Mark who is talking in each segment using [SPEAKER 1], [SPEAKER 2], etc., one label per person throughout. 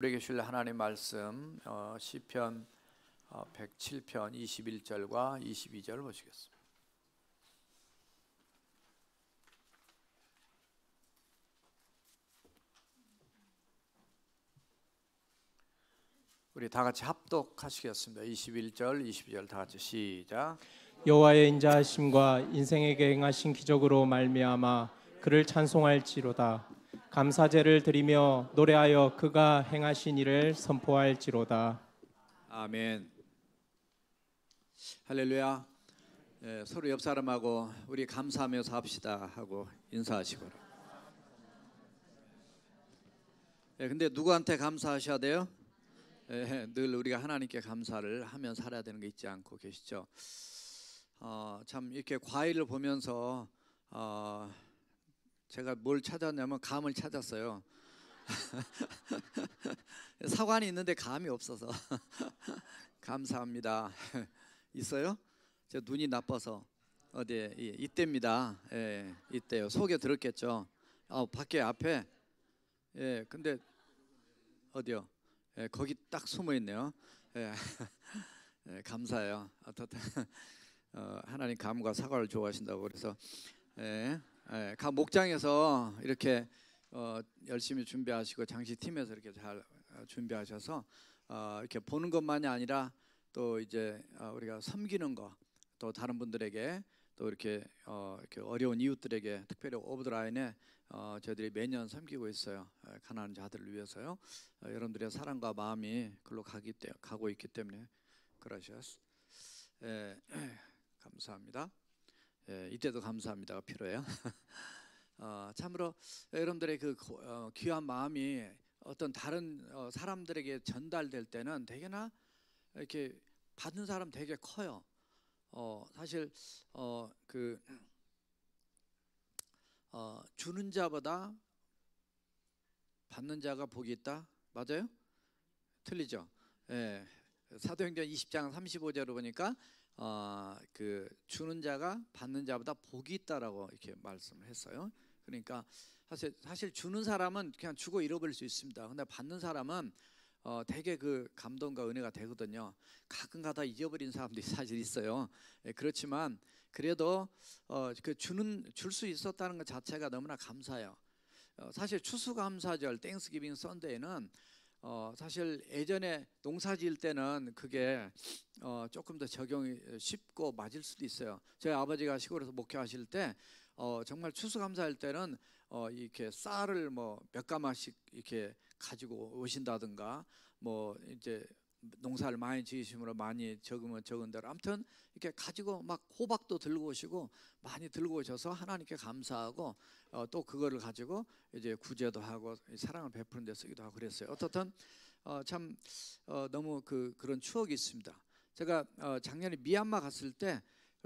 [SPEAKER 1] 우리에게 주실 하나님 말씀 시편 107편 21절과 22절 보시겠습니다. 우리 다 같이 합독하시겠습니다. 21절, 22절 다 같이 시작.
[SPEAKER 2] 여호와의 인자하심과 인생에게 행하신 기적으로 말미암아 그를 찬송할지로다. 감사제를 드리며 노래하여 그가 행하신 일을 선포할지로다.
[SPEAKER 1] 아멘. 할렐루야. 서로 옆 사람하고 우리 감사하면서 합시다 하고 인사하시고. 근데 누구한테 감사하셔야 돼요? 늘 우리가 하나님께 감사를 하면 살아야 되는 게 있지 않고 계시죠? 참 이렇게 과일을 보면서 제가 뭘 찾았냐면 감을 찾았어요. 사과는 있는데 감이 없어서 감사합니다. 있어요? 제 눈이 나빠서 어디에 이때입니다. 이때요. 속에 들었겠죠. 밖에 앞에. 근데 어디요? 거기 딱 숨어 있네요. 감사해요. 하나님 감과 사과를 좋아하신다고 그래서 감 목장에서 이렇게 열심히 준비하시고 장시팀에서 이렇게 잘 준비하셔서 이렇게 보는 것만이 아니라 또 이제 우리가 섬기는 거, 또 다른 분들에게 또 이렇게 어려운 이웃들에게 특별히 오브드라인에 저희들이 매년 섬기고 있어요. 가난한 자들을 위해서요. 여러분들의 사랑과 마음이 글로 가고 있기 때문에 그러셨어요. 감사합니다. 이때도 감사합니다가 필요해요. 참으로 여러분들의 그 귀한 마음이 어떤 다른 사람들에게 전달될 때는 되게나 이렇게 받는 사람 되게 커요. 사실 주는 자보다 받는 자가 복이 있다. 맞아요? 틀리죠? 사도행전 20장 35절을 보니까 주는 자가 받는 자보다 복이 있다라고 이렇게 말씀을 했어요. 그러니까 사실 주는 사람은 그냥 주고 잃어버릴 수 있습니다. 근데 받는 사람은 되게 그 감동과 은혜가 되거든요. 가끔가다 잊어버린 사람들이 사실 있어요. 그렇지만 그래도 줄 수 있었다는 것 자체가 너무나 감사해요. 사실 추수감사절 땡스기빙 선데이는 사실 예전에 농사 지을 때는 그게 조금 더 적용이 쉽고 맞을 수도 있어요. 저희 아버지가 시골에서 목회하실 때 정말 추수감사할 때는 이렇게 쌀을 뭐 몇 가마씩 이렇게 가지고 오신다든가 뭐 이제 농사를 많이 지으시므로 많이 적으면 적은 대로 아무튼 이렇게 가지고 막 호박도 들고 오시고 많이 들고 오셔서 하나님께 감사하고 또 그거를 가지고 이제 구제도 하고 사랑을 베푸는 데 쓰기도 하고 그랬어요. 어떻든 참 너무 그런 추억이 있습니다. 제가 작년에 미얀마 갔을 때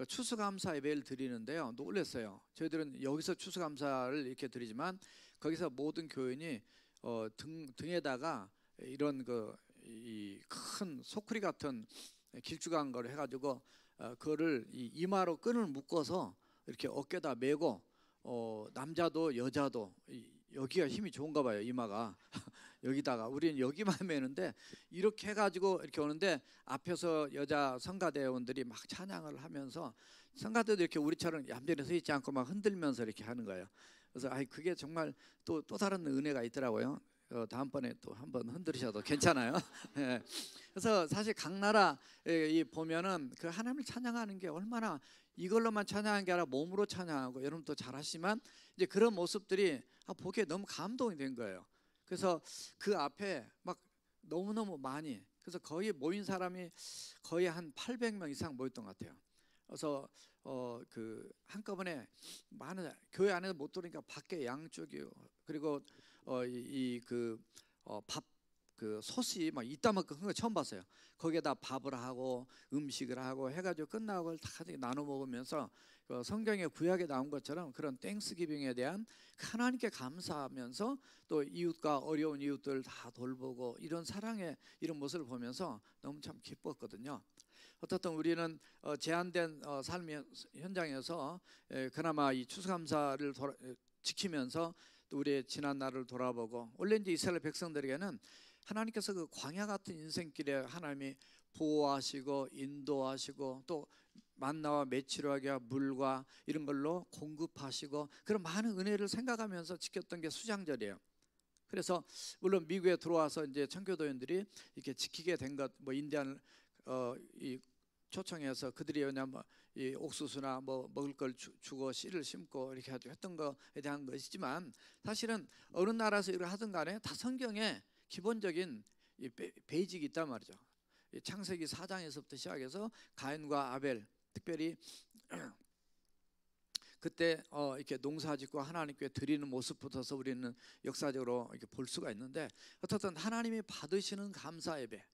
[SPEAKER 1] 추수감사 예배를 드리는데요, 놀랐어요. 저희들은 여기서 추수감사를 이렇게 드리지만 거기서 모든 교인이 등에다가 이런 이 큰 소쿠리 같은 길쭉한 걸 해가지고 그거를 이마로 끈을 묶어서 이렇게 어깨다 메고 남자도 여자도 여기가 힘이 좋은가 봐요. 이마가 여기다가 우리는 여기만 매는데 이렇게 해가지고 이렇게 오는데 앞에서 여자 성가대원들이 막 찬양을 하면서 성가대도 이렇게 우리처럼 얌전히 서 있지 않고 막 흔들면서 이렇게 하는 거예요. 그래서 그게 정말 또 다른 은혜가 있더라고요. 다음번에 또 한번 흔들으셔도 괜찮아요. 그래서 사실 각 나라 보면은 그 하나님을 찬양하는 게 얼마나 이걸로만 찬양하는 게 아니라 몸으로 찬양하고 여러분도 잘 하시지만 이제 그런 모습들이 보기에 너무 감동이 된 거예요. 그래서 그 앞에 막 너무너무 많이, 그래서 거의 모인 사람이 거의 한 800명 이상 모였던 것 같아요. 그래서 한꺼번에 많은 교회 안에서 못 들으니까 밖에 양쪽이요. 그리고 밥 솥이 막 이따만큼 큰 거 처음 봤어요. 거기에다 밥을 하고 음식을 하고 해가지고 끝나고 다 나눠 먹으면서 성경의 구약에 나온 것처럼 그런 땡스기빙에 대한 하나님께 감사하면서 또 이웃과 어려운 이웃들 다 돌보고 이런 사랑의 이런 모습을 보면서 너무 참 기뻤거든요. 어떻든 우리는 제한된 삶의 현장에서 그나마 이 추수감사를 지키면서 또 우리의 지난 날을 돌아보고, 원래 이제 이스라엘 백성들에게는 하나님께서 그 광야 같은 인생길에 하나님이 보호하시고 인도하시고 또 만나와 메추라기와 물과 이런 걸로 공급하시고 그런 많은 은혜를 생각하면서 지켰던 게 수장절이에요. 그래서 물론 미국에 들어와서 이제 청교도인들이 이렇게 지키게 된 것, 뭐 인디안 이 초청해서 그들이 왜냐면 이 옥수수나 뭐 먹을 걸 주고 씨를 심고 이렇게 했던 거에 대한 것이지만 사실은 어느 나라에서 이걸 하든 간에 다 성경에 기본적인 이 베이직이 있단 말이죠. 창세기 4장에서부터 시작해서 가인과 아벨, 특별히 그때 이렇게 농사짓고 하나님께 드리는 모습부터서 우리는 역사적으로 이렇게 볼 수가 있는데, 어떻든 하나님이 받으시는 감사 예배,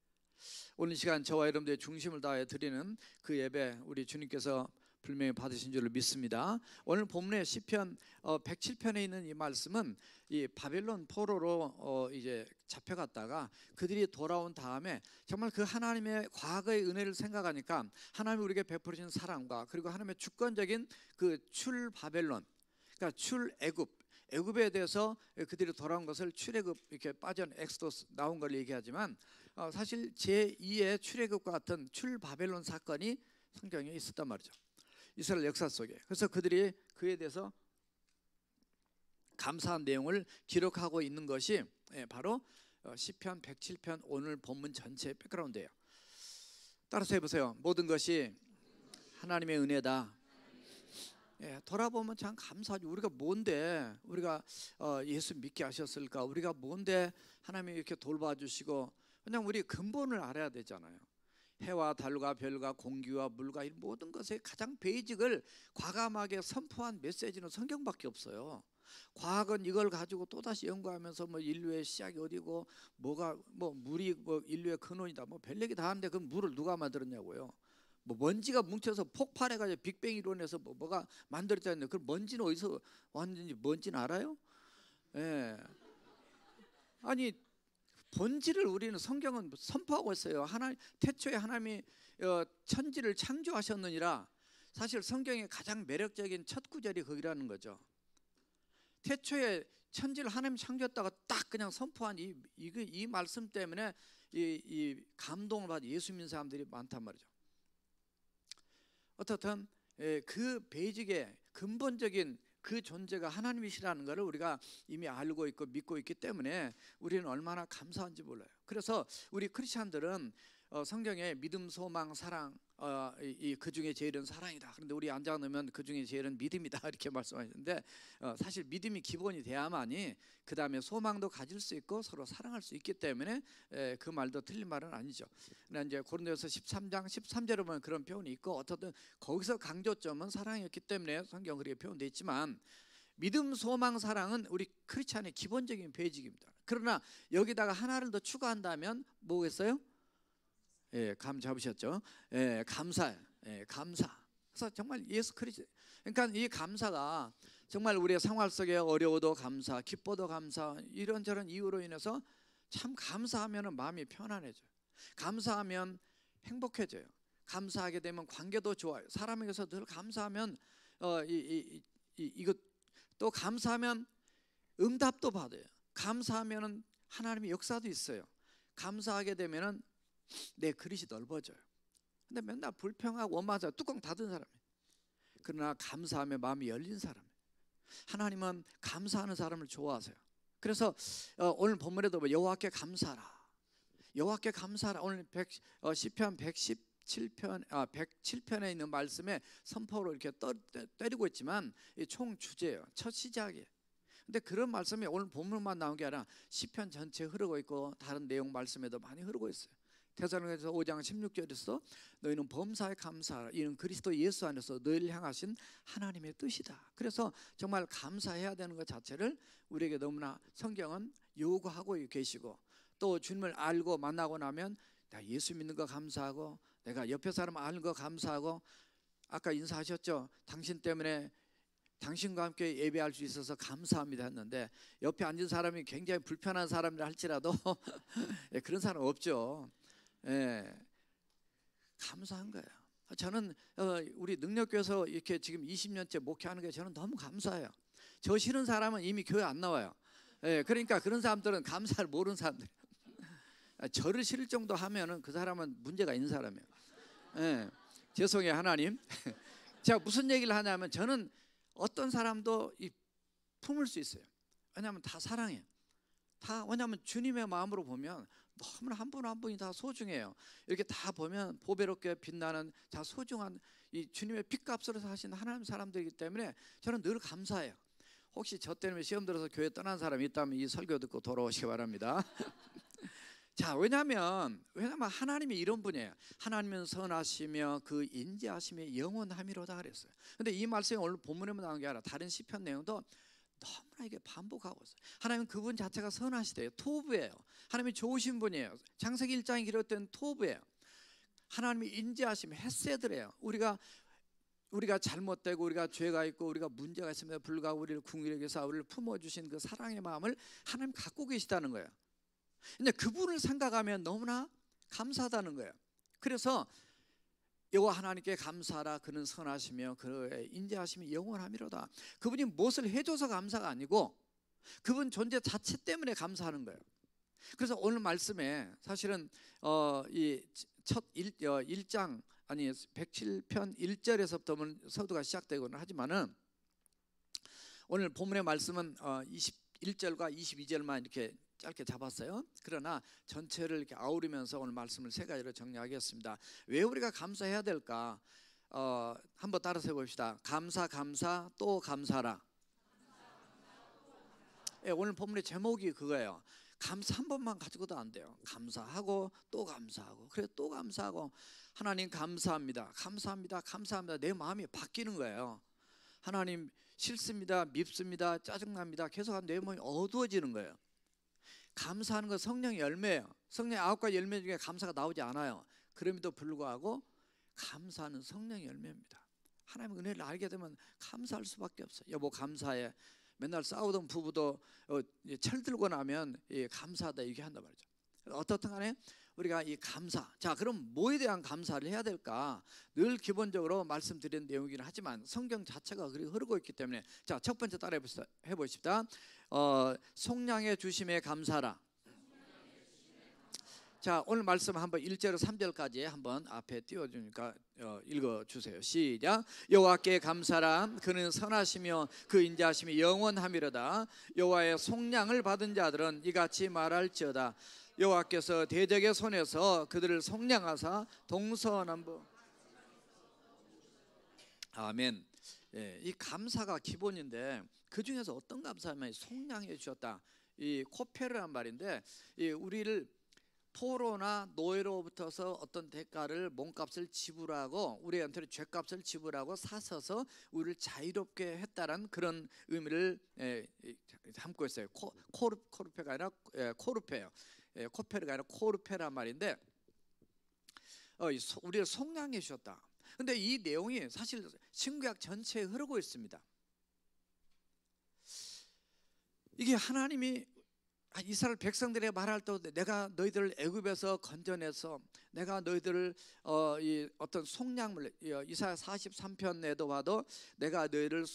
[SPEAKER 1] 오늘 시간 저와 여러분들의 중심을 다해 드리는 그 예배 우리 주님께서 분명히 받으신 줄을 믿습니다. 오늘 본문의 시편 107편에 있는 이 말씀은 이 바벨론 포로로 이제 잡혀갔다가 그들이 돌아온 다음에 정말 그 하나님의 과거의 은혜를 생각하니까 하나님이 우리에게 베풀으신 사랑과 그리고 하나님의 주권적인 그 출 바벨론, 그러니까 출 애굽에 대해서 그들이 돌아온 것을 출애굽 이렇게 빠진 엑소더스 나온 걸 얘기하지만 사실 제2의 출애굽과 같은 출 바벨론 사건이 성경에 있었단 말이죠. 이스라엘 역사 속에. 그래서 그들이 그에 대해서 감사한 내용을 기록하고 있는 것이 바로 시편 107편 오늘 본문 전체의 백그라운드예요. 따라서 해보세요. 모든 것이 하나님의 은혜다. 돌아보면 참 감사하죠. 우리가 뭔데 우리가 예수 믿게 하셨을까? 우리가 뭔데 하나님이 이렇게 돌봐주시고, 그냥 우리 근본을 알아야 되잖아요. 해와 달과 별과 공기와 물과 이 모든 것의 가장 베이직을 과감하게 선포한 메시지는 성경밖에 없어요. 과학은 이걸 가지고 또다시 연구하면서 뭐 인류의 시작이 어디고 뭐가 뭐 물이 뭐 인류의 근원이다 뭐 별 얘기 다 하는데 그 물을 누가 만들었냐고요. 뭐 먼지가 뭉쳐서 폭발해가지고 빅뱅 이론에서 뭐가 만들어졌는데 그 먼지는 어디서 왔는지 먼지는 알아요? 예. 아니 본질을 우리는 성경은 선포하고 있어요. 태초에 하나님이 천지를 창조하셨느니라. 사실 성경의 가장 매력적인 첫 구절이 거기라는 거죠. 태초에 천지를 하나님이 창조했다가 딱 그냥 선포한 이 말씀 때문에 이 감동을 받은 예수 믿는 사람들이 많단 말이죠. 어떻든 그 베이직의 근본적인 그 존재가 하나님이시라는 것을 우리가 이미 알고 있고 믿고 있기 때문에 우리는 얼마나 감사한지 몰라요. 그래서 우리 크리스찬들은 성경에 믿음, 소망, 사랑 그 중에 제일은 사랑이다. 그런데 우리 앉아 놓으면 그 중에 제일은 믿음이다 이렇게 말씀하시는데 사실 믿음이 기본이 돼야만이 그 다음에 소망도 가질 수 있고 서로 사랑할 수 있기 때문에 그 말도 틀린 말은 아니죠. 그러나 이제 고린도서 13장 13절에 보면 그런 표현이 있고 어떻든 거기서 강조점은 사랑이었기 때문에 성경 그렇게 표현되어 있지만 믿음, 소망, 사랑은 우리 크리스찬의 기본적인 베이직입니다. 그러나 여기다가 하나를 더 추가한다면 뭐겠어요? 감 잡으셨죠? 감사. 그래서 정말 예수 그리스도. 그러니까 이 감사가 정말 우리의 생활 속에 어려워도 감사, 기뻐도 감사, 이런저런 이유로 인해서 참 감사하면 마음이 편안해져요. 감사하면 행복해져요. 감사하게 되면 관계도 좋아요. 사람에게서 늘 감사하면 이것 또 감사하면 응답도 받아요. 감사하면 하나님의 역사도 있어요. 감사하게 되면은 내 그릇이 넓어져요. 근데 맨날 불평하고 원망하자 뚜껑 닫은 사람이에요. 그러나 감사하며 마음이 열린 사람. 하나님은 감사하는 사람을 좋아하세요. 그래서 오늘 본문에도 여호와께 감사하라. 여호와께 감사하라. 오늘 시편 107편에 있는 말씀에 선포로 이렇게 때리고 있지만 총 주제예요. 첫 시작이에요. 근데 그런 말씀이 오늘 본문만 나온 게 아니라 시편 전체에 흐르고 있고 다른 내용 말씀에도 많이 흐르고 있어요. 데살로니가서 5장 16절에서 너희는 범사에 감사하라. 이는 그리스도 예수 안에서 너희를 향하신 하나님의 뜻이다. 그래서 정말 감사해야 되는 것 자체를 우리에게 너무나 성경은 요구하고 계시고, 또 주님을 알고 만나고 나면 나 예수 믿는 거 감사하고, 내가 옆에 사람 아는 거 감사하고, 아까 인사하셨죠? 당신 때문에 당신과 함께 예배할 수 있어서 감사합니다 했는데 옆에 앉은 사람이 굉장히 불편한 사람이라 할지라도 그런 사람 없죠. 감사한 거예요. 저는 우리 능력교회에서 이렇게 지금 20년째 목회하는 게 저는 너무 감사해요. 저 싫은 사람은 이미 교회 안 나와요. 그러니까 그런 사람들은 감사를 모르는 사람들. 저를 실을 정도 하면은 그 사람은 문제가 있는 사람이에요. 예, 죄송해요 하나님. 제가 무슨 얘기를 하냐면 저는 어떤 사람도 품을 수 있어요. 왜냐하면 다 사랑해요. 왜냐하면 주님의 마음으로 보면 너무나 한 분 한 분이 다 소중해요. 이렇게 다 보면 보배롭게 빛나는 다 소중한 이 주님의 핏값으로 사신 하나님 사람들이기 때문에 저는 늘 감사해요. 혹시 저 때문에 시험 들어서 교회 떠난 사람이 있다면 이 설교 듣고 돌아오시기 바랍니다. 자, 왜냐하면 하나님이 이런 분이에요. 하나님은 선하시며 그 인자하심이 영원함이로다 그랬어요. 근데 이 말씀이 오늘 본문에만 나온 게 아니라 다른 시편 내용도 너무나 이게 반복하고 있어요. 하나님은 그분 자체가 선하시대요. 토부예요. 하나님이 좋으신 분이에요. 창세기 1장에 기록된 토부예요. 하나님이 인자하심 헤세드래요. 우리가 잘못되고 우리가 죄가 있고 우리가 문제가 있음에도 불구하고 우리를 궁일하게 해서 우리를 품어주신 그 사랑의 마음을 하나님 갖고 계시다는 거예요. 근데 그분을 생각하면 너무나 감사하다는 거예요. 그래서 여호와 하나님께 감사하라. 그는 선하시며 그의 인자하심이 영원함이로다. 그분이 무엇을 해줘서 감사가 아니고 그분 존재 자체 때문에 감사하는 거예요. 그래서 오늘 말씀에 사실은 이 첫 1장 아니 107편 1절에서부터 서두가 시작되고는 하지만은 오늘 본문의 말씀은 21절과 22절만 이렇게 짧게 잡았어요. 그러나 전체를 이렇게 아우르면서 오늘 말씀을 세 가지로 정리하겠습니다. 왜 우리가 감사해야 될까? 한번 따라서 해봅시다. 감사 또 감사라. 예, 오늘 본문의 제목이 그거예요. 감사 한 번만 가지고도 안 돼요. 감사하고 또 감사하고 그래 또 감사하고 하나님 감사합니다. 내 마음이 바뀌는 거예요. 하나님 싫습니다. 밉습니다. 짜증납니다. 계속 내 마음이 어두워지는 거예요. 감사하는 건 성령의 열매예요. 성령의 9가지 열매 중에 감사가 나오지 않아요. 그럼에도 불구하고 감사는 성령의 열매입니다. 하나님의 은혜를 알게 되면 감사할 수밖에 없어요. 여보 감사해. 맨날 싸우던 부부도 철 들고 나면 감사하다 얘기한단 말이죠. 어떻든 간에 우리가 이 감사, 자 그럼 뭐에 대한 감사를 해야 될까? 늘 기본적으로 말씀드린 내용이긴 하지만 성경 자체가 그렇게 흐르고 있기 때문에 자 첫 번째 따라 해보십시다. 속량의 주심에 감사라. 자 오늘 말씀 한번 1절에서 3절까지 한번 앞에 띄워주니까 읽어주세요. 시작. 여호와께 감사라. 그는 선하시며 그 인자하심이 영원함이로다. 여호와의 속량을 받은 자들은 이같이 말할지어다. 여호와께서 대적의 손에서 그들을 속량하사 동서남북. 아멘. 예, 이 감사가 기본인데 그 중에서 어떤 감사하면 속량해 주셨다. 이 코페르란 말인데 우리를 포로나 노예로부터서 어떤 대가를 몸값을 지불하고 우리한테 죄값을 지불하고 사셔서 우리를 자유롭게 했다는 그런 의미를 담고 있어요. 코르페가 아니라 코르페예요. 코페르가 아니라 코르페란 말인데 우리를 속량해 주셨다. 근데 이 내용이 사실 신구약 전체에 흐르고 있습니다. 이게 하나님이 이스라엘 백성들에게 말할 때 내가 너희들을 애굽에서 건져내서 내가 너희들을 어떤 속량물 이사야 43편에도 봐도 내가 너희를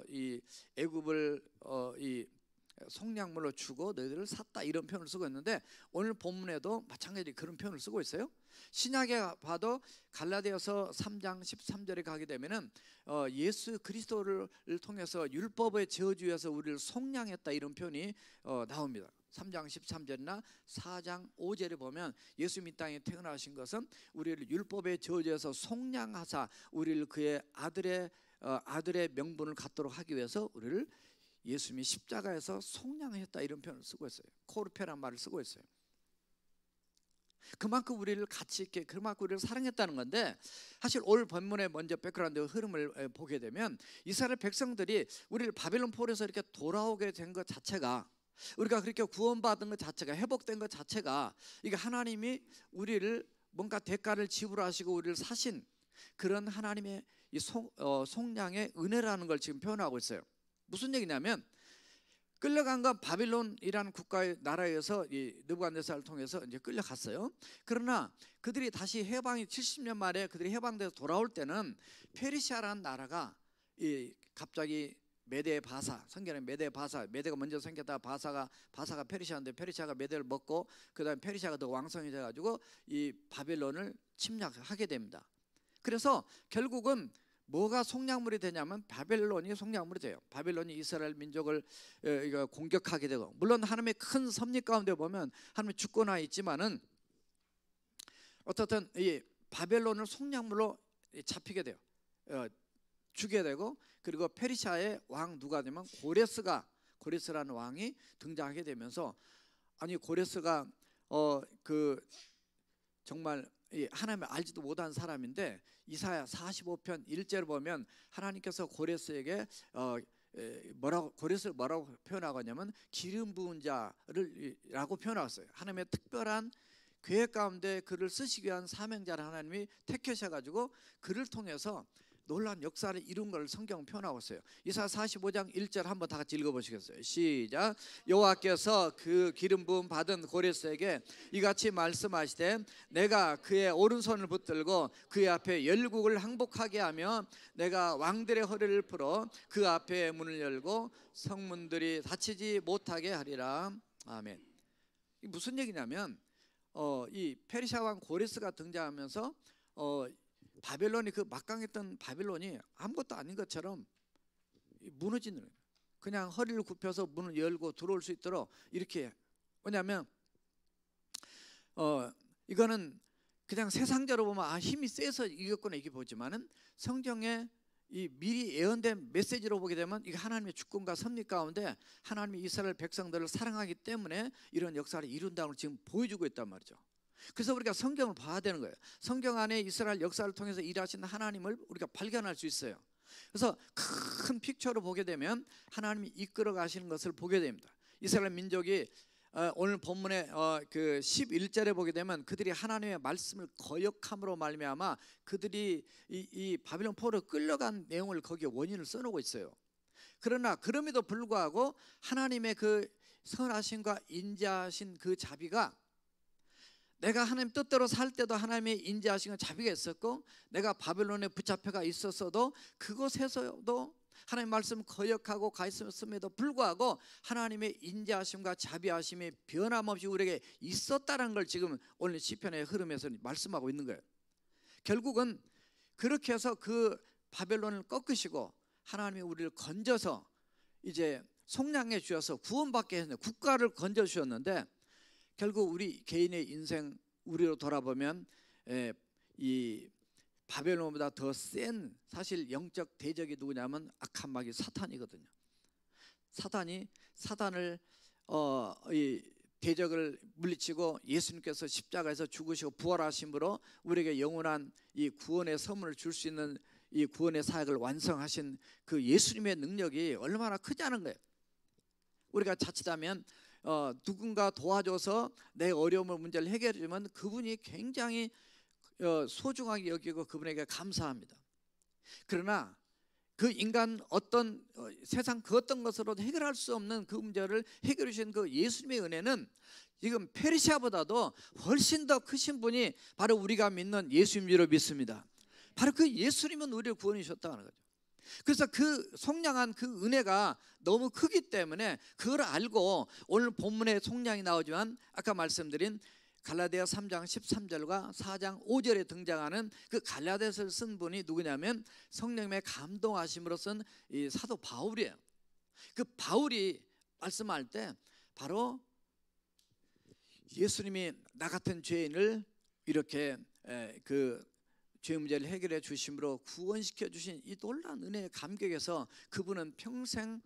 [SPEAKER 1] 이 애굽을 이 속량물로 주고 너희들을 샀다 이런 표현을 쓰고 있는데 오늘 본문에도 마찬가지로 그런 표현을 쓰고 있어요. 신약에 봐도 갈라디아서 3장 13절에 가게 되면은 예수 그리스도를 통해서 율법의 저주에서 우리를 속량했다 이런 표현이 나옵니다. 3장 13절이나 4장 5절에 보면 예수님 이 땅에 태어나신 것은 우리를 율법의 저주에서 속량하사 우리를 그의 아들의 명분을 갖도록 하기 위해서 우리를 예수님이 십자가에서 속량했다 이런 표현을 쓰고 있어요. 코르페란 말을 쓰고 있어요. 그만큼 우리를 가치 있게 그만큼 우리를 사랑했다는 건데 사실 오늘 본문의 먼저 백그라운드 흐름을 보게 되면 이스라엘 백성들이 우리를 바벨론 포로에서 이렇게 돌아오게 된 것 자체가 우리가 그렇게 구원받은 것 자체가 회복된 것 자체가 이게 하나님이 우리를 뭔가 대가를 지불하시고 우리를 사신 그런 하나님의 이 속량의 은혜라는 걸 지금 표현하고 있어요. 무슨 얘기냐면 끌려간 건 바빌론이라는 국가의 나라에서 이 느부갓네살을 통해서 이제 끌려갔어요. 그러나 그들이 다시 해방이 70년 만에 그들이 해방돼서 돌아올 때는 페르시아라는 나라가 갑자기 메대 바사, 성경에 메대 바사, 메대가 먼저 생겼다. 바사가 페르시아인데 페르시아가 메대를 먹고 그다음에 페르시아가 더 왕성해져 가지고 이 바벨론을 침략하게 됩니다. 그래서 결국은 뭐가 속량물이 되냐면 바벨론이 속량물이 돼요. 바벨론이 이스라엘 민족을 공격하게 되고, 물론 하나님의 큰 섭리 가운데 보면 하나님의 주권하 있지만은 어떻든 이 바벨론을 속량물로 잡히게 돼요. 주게 되고, 그리고 페르시아의 왕 누가 되면 고레스라는 왕이 등장하게 되면서, 아니 고레스가 정말 하나님을 알지도 못한 사람인데 이사야 45편 1절을 보면 하나님께서 고레스에게 고레스를 뭐라고 표현하고 있냐면 기름 부은 자라고 표현하셨어요. 하나님의 특별한 계획 가운데 그를 쓰시기 위한 사명자를 하나님이 택하셔가지고 그를 통해서 놀라운 역사를 이룬 걸 성경 표현하고 있어요. 이사야 45장 1절 한번 다 같이 읽어보시겠어요? 시작. 여호와께서 그 기름 부음 받은 고레스에게 이같이 말씀하시되 내가 그의 오른손을 붙들고 그의 앞에 열국을 항복하게 하며 내가 왕들의 허리를 풀어 그 앞에 문을 열고 성문들이 닫히지 못하게 하리라. 아멘. 이게 무슨 얘기냐면 이 페르시아 왕 고레스가 등장하면서 바벨론이, 그 막강했던 바벨론이 아무것도 아닌 것처럼 무너지는 거예요. 그냥 허리를 굽혀서 문을 열고 들어올 수 있도록 이렇게. 왜냐하면 이거는 그냥 세상적으로 보면 힘이 세서 이겼구나 이렇게 보지만은 성경에 이 미리 예언된 메시지로 보게 되면 이게 하나님의 주권과 섭리 가운데 하나님이 이스라엘 백성들을 사랑하기 때문에 이런 역사를 이룬다는 걸 지금 보여주고 있단 말이죠. 그래서 우리가 성경을 봐야 되는 거예요. 성경 안에 이스라엘 역사를 통해서 일하시는 하나님을 우리가 발견할 수 있어요. 그래서 큰 픽처로 보게 되면 하나님이 이끌어 가시는 것을 보게 됩니다. 이스라엘 민족이 오늘 본문의 그 11절에 보게 되면 그들이 하나님의 말씀을 거역함으로 말미암아 그들이 이 바빌론 포로로 끌려간 내용을 거기에 원인을 써놓고 있어요. 그러나 그럼에도 불구하고 하나님의 그 선하심과 인자하신 그 자비가, 내가 하나님 뜻대로 살 때도 하나님의 인자하신 자비가 있었고, 내가 바벨론에 붙잡혀가 있었어도 그곳에서도 하나님 말씀 거역하고 가 있었음에도 불구하고 하나님의 인자하심과 자비하심이 변함없이 우리에게 있었다는 걸 지금 오늘 시편의 흐름에서 말씀하고 있는 거예요. 결국은 그렇게 해서 그 바벨론을 꺾으시고 하나님이 우리를 건져서 이제 속량해 주셔서 구원받게 했는데, 국가를 건져 주셨는데, 결국 우리 개인의 인생 우리로 돌아보면 이 바벨론보다 더 센 사실 영적 대적이 누구냐면 악한 마귀 사탄이거든요. 사단을 이 대적을 물리치고 예수님께서 십자가에서 죽으시고 부활하심으로 우리에게 영원한 이 구원의 선물을 줄 수 있는 이 구원의 사역을 완성하신 그 예수님의 능력이 얼마나 크냐는 거예요. 우리가 자칫하면 누군가 도와줘서 내 어려움을 문제를 해결해 주면 그분이 굉장히 소중하게 여기고 그분에게 감사합니다. 그러나 그 인간 어떤 세상 그 어떤 것으로도 해결할 수 없는 그 문제를 해결해 주신 그 예수님의 은혜는 지금 페르시아보다도 훨씬 더 크신 분이 바로 우리가 믿는 예수님으로 믿습니다. 바로 그 예수님은 우리를 구원해 주셨다는 거죠. 그래서 그 속량한 그 은혜가 너무 크기 때문에 그걸 알고 오늘 본문에 속량이 나오지만 아까 말씀드린 갈라디아 3장 13절과 4장 5절에 등장하는 그 갈라디아서를 쓴 분이 누구냐면 성령님의 감동하심으로 쓴 이 사도 바울이에요. 그 바울이 말씀할 때 바로 예수님이 나 같은 죄인을 이렇게 그 죄 문제를 해결해 주심으로 구원시켜 주신 이 놀라운 은혜의 감격에서 그분은 평생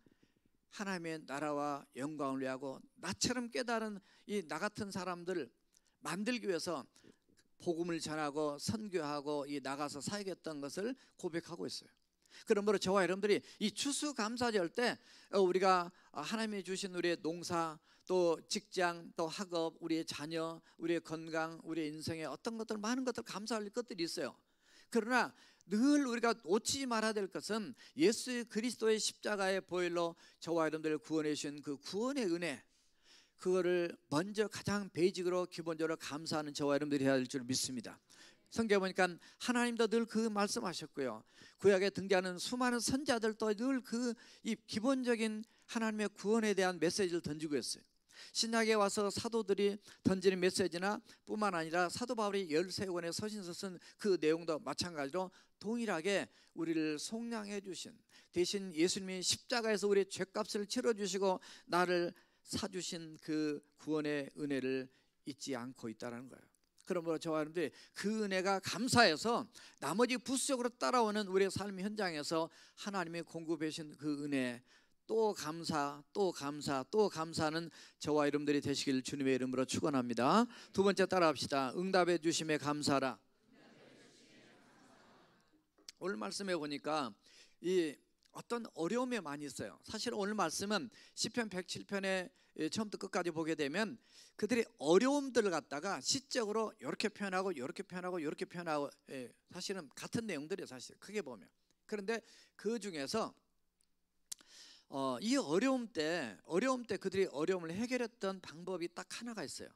[SPEAKER 1] 하나님의 나라와 영광을 위하고 나처럼 깨달은 이 나 같은 사람들 만들기 위해서 복음을 전하고 선교하고 이 나가서 사역했던 것을 고백하고 있어요. 그러므로 저와 여러분들이 이 추수감사절 때 우리가 하나님이 주신 우리의 농사, 또 직장, 또 학업, 우리의 자녀, 우리의 건강, 우리의 인생에 어떤 것들 많은 것들 감사할 것들이 있어요. 그러나 늘 우리가 놓치지 말아야 될 것은 예수 그리스도의 십자가의 보혈로 저와 여러분들을 구원해 주신 그 구원의 은혜, 그거를 먼저 가장 베이직으로 기본적으로 감사하는 저와 여러분들이 해야 될 줄 믿습니다. 성경에 보니까 하나님도 늘 그 말씀하셨고요. 구약에 등장하는 수많은 선자들도 늘 그 이 기본적인 하나님의 구원에 대한 메시지를 던지고 있어요. 신약에 와서 사도들이 던지는 메시지나 뿐만 아니라 사도 바울이 13권의 서신서 쓴 그 내용도 마찬가지로 동일하게 우리를 속량해 주신, 대신 예수님이 십자가에서 우리의 죄값을 치러주시고 나를 사주신 그 구원의 은혜를 잊지 않고 있다는 거예요. 그러므로 저와 여러분들이 그 은혜가 감사해서 나머지 부수적으로 따라오는 우리의 삶 현장에서 하나님이 공급해 주신 그 은혜, 또 감사, 또 감사, 또 감사하는 저와 여러분들이 되시길 주님의 이름으로 축원합니다. 두 번째 따라합시다. 응답해 주심에 감사하라. 오늘 말씀해 보니까 이 어떤 어려움이 많이 있어요. 사실 오늘 말씀은 시편 107편에 처음부터 끝까지 보게 되면 그들이 어려움들을 갖다가 시적으로 이렇게 표현하고 이렇게 표현하고 이렇게 표현하고, 사실은 같은 내용들이에요. 사실 크게 보면. 그런데 그 중에서 이 어려움 때 그들이 어려움을 해결했던 방법이 딱 하나가 있어요.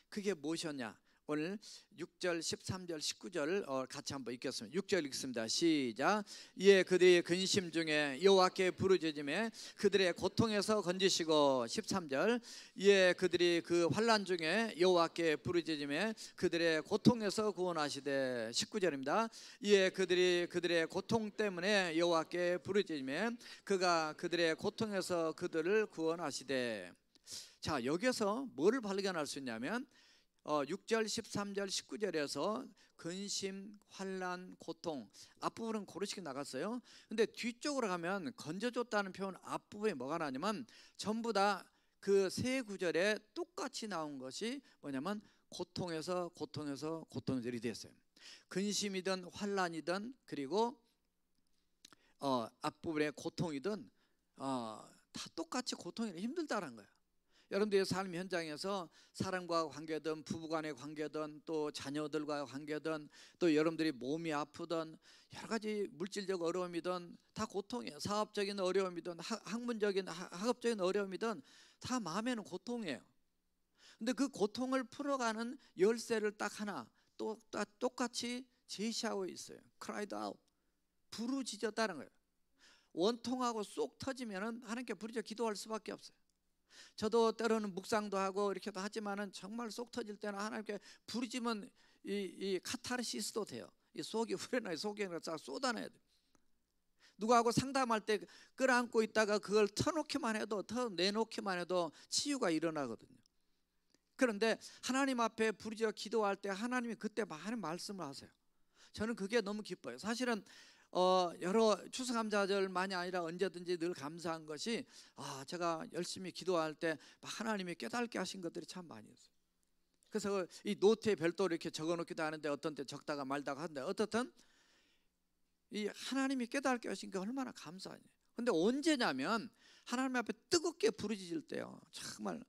[SPEAKER 1] 그게 무엇이었냐? 오늘 6절, 13절, 19절 같이 한번 읽겠습니다. 6절 읽습니다. 시작. 이에 그들의 근심 중에 여호와께 부르짖음에 그들의 고통에서 건지시고, 13절. 이에 그들이 그 환난 중에 여호와께 부르짖음에 그들의 고통에서 구원하시되, 19절입니다. 이에 그들이 그들의 고통 때문에 여호와께 부르짖음에 그가 그들의 고통에서 그들을 구원하시되. 자, 여기서 뭐를 발견할 수 있냐면 6절, 13절, 19절에서 근심, 환난, 고통 앞부분은 고르시게 나갔어요. 근데 뒤쪽으로 가면 건져줬다는 표현 앞부분에 뭐가 나냐면 전부 다 그 세 구절에 똑같이 나온 것이 뭐냐면 고통에서 고통들이 됐어요. 근심이든 환난이든 그리고 앞부분의 고통이든 다 똑같이 고통이 힘들다는 거예요. 여러분들의 삶 현장에서 사람과 관계든 부부간의 관계든 또 자녀들과의 관계든 또 여러분들이 몸이 아프든 여러 가지 물질적 어려움이든 다 고통이에요. 사업적인 어려움이든 학문적인 학업적인 어려움이든 다 마음에는 고통이에요. 근데 그 고통을 풀어가는 열쇠를 딱 하나 또 똑같이 제시하고 있어요. cried out, 부르짖었다는 거예요. 원통하고 쏙 터지면은 하나님께 부르짖어 기도할 수밖에 없어요. 저도 때로는 묵상도 하고 이렇게도 하지만은 정말 속 터질 때는 하나님께 부르짖으면 이 카타르시스도 돼요. 이 속이 후련하게 속에 쫙 쏟아내야 돼요. 누구하고 상담할 때 끌어안고 있다가 그걸 터놓기만 해도 내놓기만 해도 치유가 일어나거든요. 그런데 하나님 앞에 부르짖어 기도할 때 하나님이 그때 많은 말씀을 하세요. 저는 그게 너무 기뻐요. 사실은 여러 추수감사절만이 아니라 언제든지 늘 감사한 것이 제가 열심히 기도할 때 하나님이 깨닫게 하신 것들이 참 많이 있어요. 그래서 이 노트에 별도로 이렇게 적어놓기도 하는데 어떤 때 적다가 말다가 하는데 어떻든 이 하나님이 깨닫게 하신 게 얼마나 감사하냐. 근데 언제냐면 하나님 앞에 뜨겁게 부르짖을 때요. 정말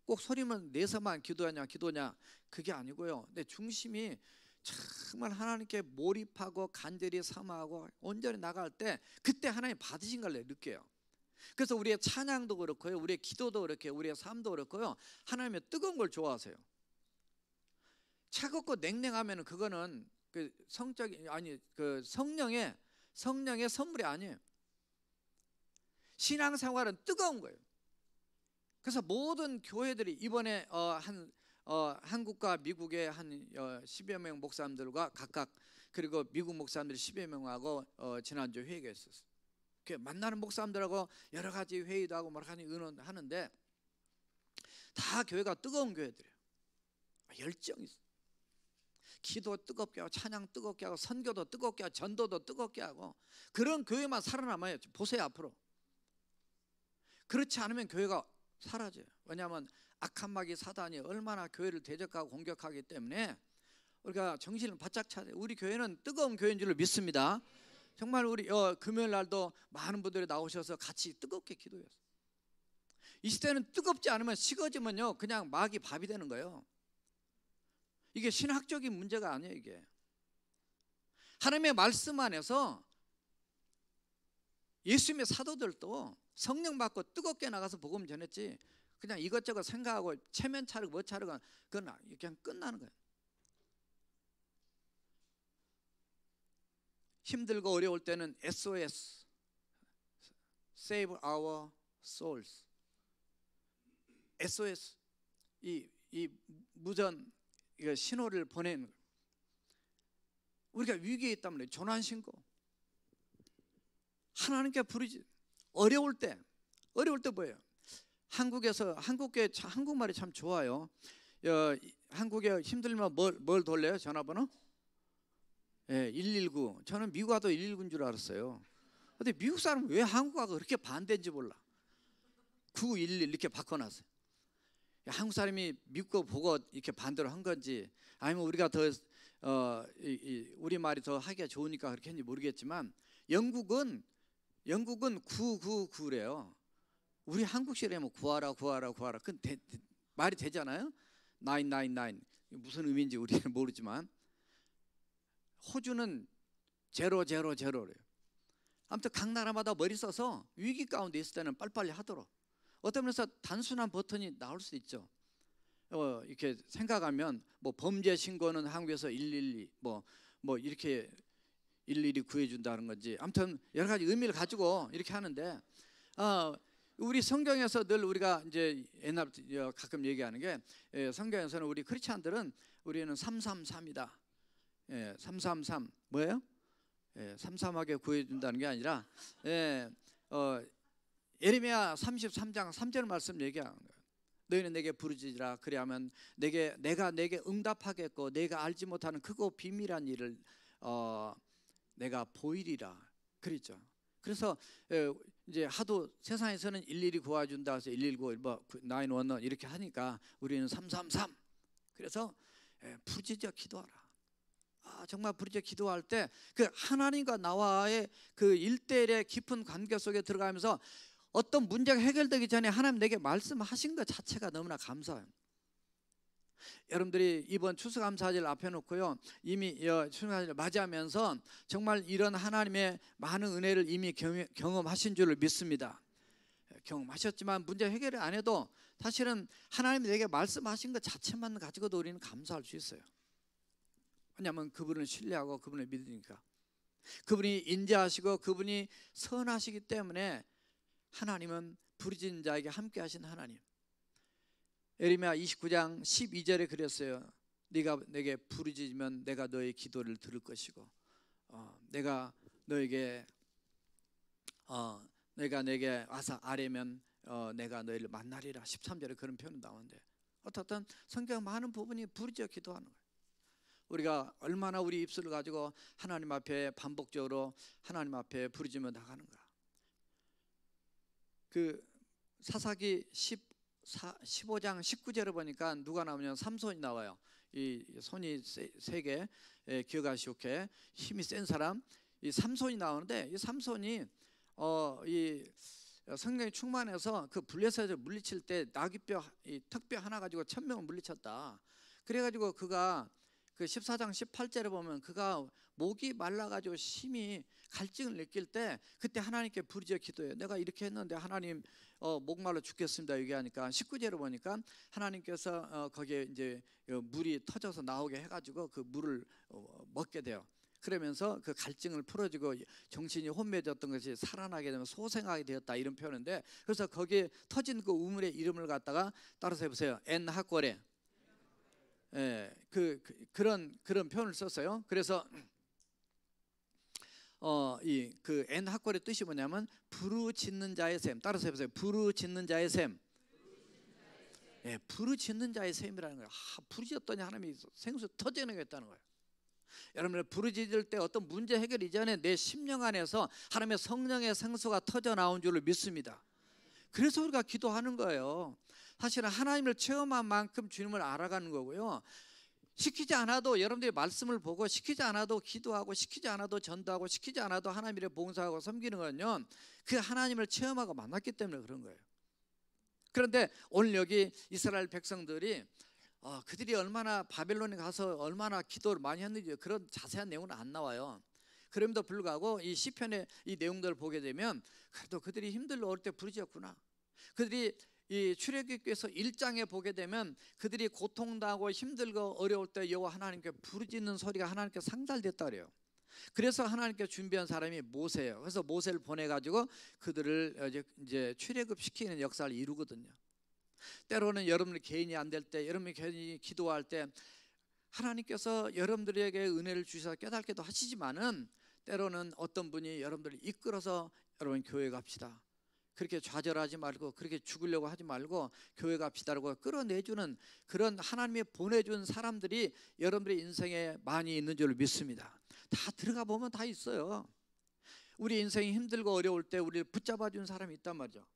[SPEAKER 1] 꼭 소리만 내서만 기도냐 그게 아니고요. 내 중심이 정말 하나님께 몰입하고 간절히 사모하고 온전히 나갈 때 그때 하나님 받으신 걸 느껴요. 그래서 우리의 찬양도 그렇고요, 우리의 기도도 그렇게, 우리의 삶도 그렇고요, 하나님의 뜨거운 걸 좋아하세요. 차갑고 냉랭하면 그거는 그 성령의 선물이 아니에요. 신앙생활은 뜨거운 거예요. 그래서 모든 교회들이 이번에 한국과 미국의 한 10여 명 목사님들과 각각, 그리고 미국 목사님들 10여 명하고 지난주 회의가 있었어요. 만나는 목사님들하고 여러 가지 회의도 하고 여러 가지 의논하는데 다 교회가 뜨거운 교회들이에요. 열정이 있어요. 기도 뜨겁게 하고 찬양 뜨겁게 하고 선교도 뜨겁게 하고 전도도 뜨겁게 하고 그런 교회만 살아남아요. 보세요 앞으로. 그렇지 않으면 교회가 사라져요. 왜냐하면 악한 마귀 사단이 얼마나 교회를 대적하고 공격하기 때문에 우리가 정신을 바짝 차려요. 우리 교회는 뜨거운 교회인 줄 믿습니다. 정말 우리 금요일 날도 많은 분들이 나오셔서 같이 뜨겁게 기도했어요. 이 시대는 뜨겁지 않으면 식어지면요 그냥 마귀 밥이 되는 거예요. 이게 신학적인 문제가 아니에요. 이게 하나님의 말씀 안에서 예수님의 사도들도 성령 받고 뜨겁게 나가서 복음 전했지 그냥 이것저것 생각하고 체면 차리고 뭐 차리고 그건 그냥 끝나는 거예요. 힘들고 어려울 때는 SOS, Save Our Souls, SOS, 이 무전 이거 신호를 보내는 거예요. 우리가 위기에 있다면 전환 신고, 하나님께 부르지. 어려울 때 뭐예요? 한국말이 참 좋아요. 한국에 힘들면 뭘 돌려요? 전화번호? 119. 저는 미국 와도 119인 줄 알았어요. 근데 미국 사람은 왜 한국하고 그렇게 반대인지 몰라. 911 이렇게 바꿔놨어요. 한국 사람이 미국 거 보고 이렇게 반대로 한 건지, 아니면 우리가 더 우리 말이 더 하기가 좋으니까 그렇게 했는지 모르겠지만, 영국은 999래요. 우리 한국식이라면 구하라. 그 말이 되잖아요. 999 무슨 의미인지 우리는 모르지만, 호주는 000래요. 아무튼 각 나라마다 머리 써서 위기 가운데 있을 때는 빨리빨리 하도록. 어떤 면에서 단순한 버튼이 나올 수 있죠. 이렇게 생각하면 뭐 범죄 신고는 한국에서 112 뭐 이렇게 일일이 구해준다는 건지, 아무튼 여러 가지 의미를 가지고 이렇게 하는데, 우리 성경에서 늘 우리가 이제 옛날부터 가끔 얘기하는 게, 성경에서는 우리 크리스찬들은 우리는 333이다. 333 뭐예요? 삼삼하게 구해준다는 게 아니라, 예레미야 33장 3절 말씀 얘기하는 거예요. 너희는 내게 부르짖으라. 그리하면 내가 내게 응답하겠고, 내가 알지 못하는 크고 비밀한 일을 내가 보이리라. 그랬죠. 그래서 이제 하도 세상에서는 112 구해준다 해서 119 911 이렇게 하니까 우리는 333. 그래서 부르짖어 기도하라. 정말 부르짖어 기도할 때 그 하나님과 나와의 그 일대일의 깊은 관계 속에 들어가면서 어떤 문제가 해결되기 전에 하나님 내게 말씀하신 것 자체가 너무나 감사해요. 여러분들이 이번 추수감사절 앞에 놓고요, 이미 추수감사절 맞이하면서 정말 이런 하나님의 많은 은혜를 이미 경험하신 줄을 믿습니다. 경험하셨지만 문제 해결을 안 해도 사실은 하나님이 내게 말씀하신 것 자체만 가지고도 우리는 감사할 수 있어요. 왜냐하면 그분을 신뢰하고 그분을 믿으니까. 그분이 인자하시고 그분이 선하시기 때문에 하나님은 부르짖는 자에게 함께 하신 하나님. 예레미야 29장 12절에 그랬어요. 네가 내게 부르짖으면 내가 너의 기도를 들을 것이고, 내가 내게 와서 아뢰면 내가 너희를 만나리라. 13절에 그런 표현이 나오는데, 어떻든 성경 많은 부분이 부르짖어 기도하는 거예요. 우리가 얼마나 우리 입술을 가지고 하나님 앞에 반복적으로 하나님 앞에 부르짖으며 나가는가. 그 사사기 15장 19절에 보니까 누가 나오냐면 삼손이 나와요. 이 손이 세게 기억하시오게 힘이 센 사람, 이 삼손이 나오는데, 이 삼손이 이 성령이 충만해서 그 블레셋을 물리칠 때 나귀뼈, 이 턱뼈 하나 가지고 1000명을 물리쳤다. 그래가지고 그가 그 14장 18절에 보면 그가 목이 말라가지고 심히 갈증을 느낄 때 그때 하나님께 부르짖어 기도해요. 내가 이렇게 했는데 하나님 목말라 죽겠습니다 얘기하니까 19절에 보니까 하나님께서 거기에 이제 물이 터져서 나오게 해가지고 그 물을 먹게 돼요. 그러면서 그 갈증을 풀어주고 정신이 혼미해졌던 것이 살아나게 되면 소생하게 되었다, 이런 표현인데, 그래서 거기에 터진 그 우물의 이름을 갖다가 따라서 해보세요. 엔하꼬레. 그런 표현을 썼어요. 그래서 이 그 엔하꼴의 뜻이 뭐냐면 부르짖는 자의 셈. 따라서 해보세요. 부르짖는 자의 셈. 부르짖는 자의 셈이라는 거예요. 부르짖었더니 하나님이 생수 터져내겠다는 거예요. 여러분들 부르짖을 때 어떤 문제 해결 이전에 내 심령 안에서 하나님의 성령의 생수가 터져 나온 줄을 믿습니다. 그래서 우리가 기도하는 거예요. 사실은 하나님을 체험한 만큼 주님을 알아가는 거고요. 시키지 않아도, 여러분들이 말씀을 보고 시키지 않아도 기도하고 시키지 않아도 전도하고 시키지 않아도 하나님을 봉사하고 섬기는 건요, 그 하나님을 체험하고 만났기 때문에 그런 거예요. 그런데 오늘 여기 이스라엘 백성들이 그들이 얼마나 바벨론에 가서 얼마나 기도를 많이 했는지 그런 자세한 내용은 안 나와요. 그럼에도 불구하고 이 시편의 이 내용들을 보게 되면 그래도 그들이 힘들고 어릴 때 부르짖었구나. 그들이 이 출애굽기에서 1장에 보게 되면 그들이 고통당하고 힘들고 어려울 때 여호와 하나님께 부르짖는 소리가 하나님께 상달됐다 그래요. 그래서 하나님께 준비한 사람이 모세예요. 그래서 모세를 보내가지고 그들을 이제 출애굽시키는 역사를 이루거든요. 때로는 여러분들 개인이 안 될 때, 여러분이 개인이 기도할 때 하나님께서 여러분들에게 은혜를 주셔서 깨닫게도 하시지만은 때로는 어떤 분이 여러분들을 이끌어서 여러분 교회 갑시다, 그렇게 좌절하지 말고 그렇게 죽으려고 하지 말고 교회 갑시다라고 끌어내주는 그런 하나님이 보내준 사람들이 여러분들의 인생에 많이 있는 줄 믿습니다. 다 들어가 보면 다 있어요. 우리 인생이 힘들고 어려울 때 우리를 붙잡아 준 사람이 있단 말이죠.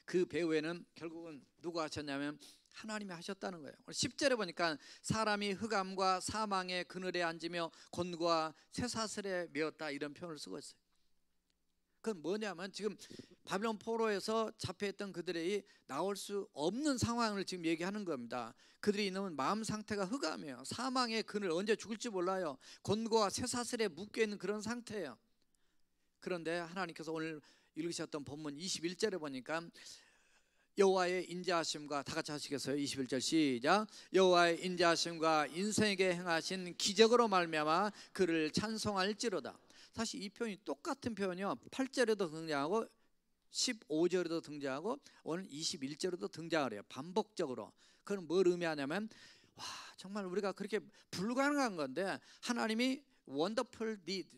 [SPEAKER 1] 그 배후에는 결국은 누가 하셨냐면 하나님이 하셨다는 거예요. 10절에 보니까 사람이 흑암과 사망의 그늘에 앉으며 곤고와 쇠사슬에 메었다, 이런 표현을 쓰고 있어요. 그건 뭐냐면 지금 바빌론 포로에서 잡혀있던 그들이 나올 수 없는 상황을 지금 얘기하는 겁니다. 그들이 있는 마음 상태가 흑암이에요. 사망의 그늘, 언제 죽을지 몰라요. 곤고와 쇠사슬에 묶여있는 그런 상태예요. 그런데 하나님께서 오늘 읽으셨던 본문 21절에 보니까 여호와의 인자하심과, 다 같이 하시겠어요? 21절 시작. 여호와의 인자하심과 인생에게 행하신 기적으로 말미암아 그를 찬송할지로다. 사실 이 표현이 똑같은 표현이요, 8절에도 등장하고 15절에도 등장하고 오늘 21절에도 등장을 해요. 반복적으로. 그건 뭘 의미하냐면, 와, 정말 우리가 그렇게 불가능한 건데 하나님이 원더풀 디드,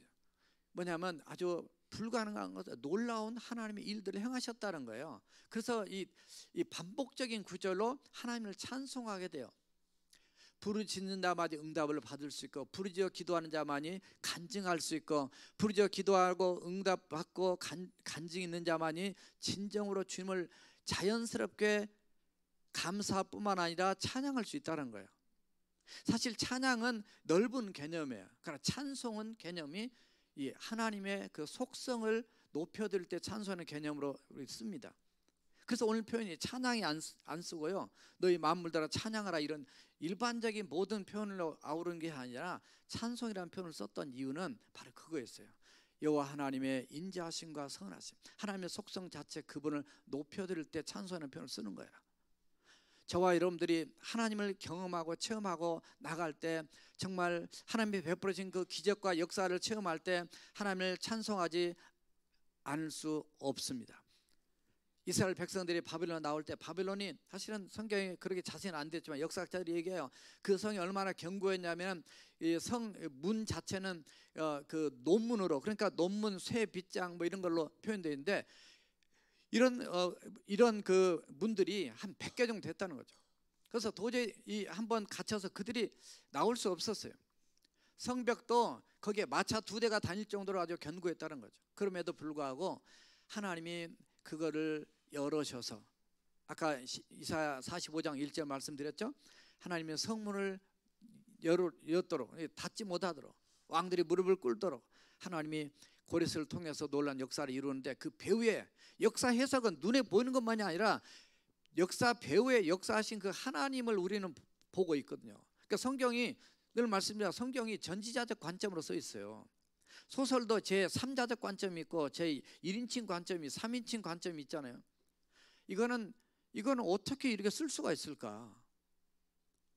[SPEAKER 1] 뭐냐면 아주 불가능한 것, 놀라운 하나님의 일들을 행하셨다는 거예요. 그래서 이 반복적인 구절로 하나님을 찬송하게 돼요. 부르짖는 자마다 응답을 받을 수 있고, 부르짖어 기도하는 자만이 간증할 수 있고, 부르짖어 기도하고 응답받고 간증 있는 자만이 진정으로 주님을 자연스럽게 감사뿐만 아니라 찬양할 수 있다는 거예요. 사실 찬양은 넓은 개념이에요. 그러나 찬송은 개념이 이 하나님의 그 속성을 높여드릴 때 찬송하는 개념으로 씁니다. 그래서 오늘 표현이 찬양이 안 쓰고요, 너희 만물들아 찬양하라, 이런 일반적인 모든 표현을 아우르는 게 아니라 찬송이라는 표현을 썼던 이유는 바로 그거였어요. 여호와 하나님의 인자하심과 선하심, 하나님의 속성 자체, 그분을 높여드릴 때 찬송하는 표현을 쓰는 거예요. 저와 여러분들이 하나님을 경험하고 체험하고 나갈 때, 정말 하나님이 베풀어진 그 기적과 역사를 체험할 때 하나님을 찬송하지 않을 수 없습니다. 이스라엘 백성들이 바빌론 나올 때, 바빌론이 사실은 성경에 그렇게 자세히는 안 됐지만 역사학자들이 얘기해요. 그 성이 얼마나 견고했냐면 성 문 자체는 그 논문으로, 그러니까 논문, 쇠, 빗장 뭐 이런 걸로 표현되어 있는데, 이런 그 문들이 한 100개 정도 됐다는 거죠. 그래서 도저히 한번 갇혀서 그들이 나올 수 없었어요. 성벽도 거기에 마차 2대가 다닐 정도로 아주 견고했다는 거죠. 그럼에도 불구하고 하나님이 그거를 열으셔서, 아까 이사야 45장 1절 말씀드렸죠. 하나님의 성문을 열었도록, 닫지 못하도록, 왕들이 무릎을 꿇도록 하나님이 고레스를 통해서 놀라운 역사를 이루는데, 그 배후의 역사 해석은 눈에 보이는 것만이 아니라 역사 배후에 역사하신 그 하나님을 우리는 보고 있거든요. 그러니까 성경이, 늘 말씀드려, 성경이 전지자적 관점으로 써 있어요. 소설도 제3자적 관점이 있고 제1인칭 관점이, 3인칭 관점이 있잖아요. 이거는 어떻게 이렇게 쓸 수가 있을까?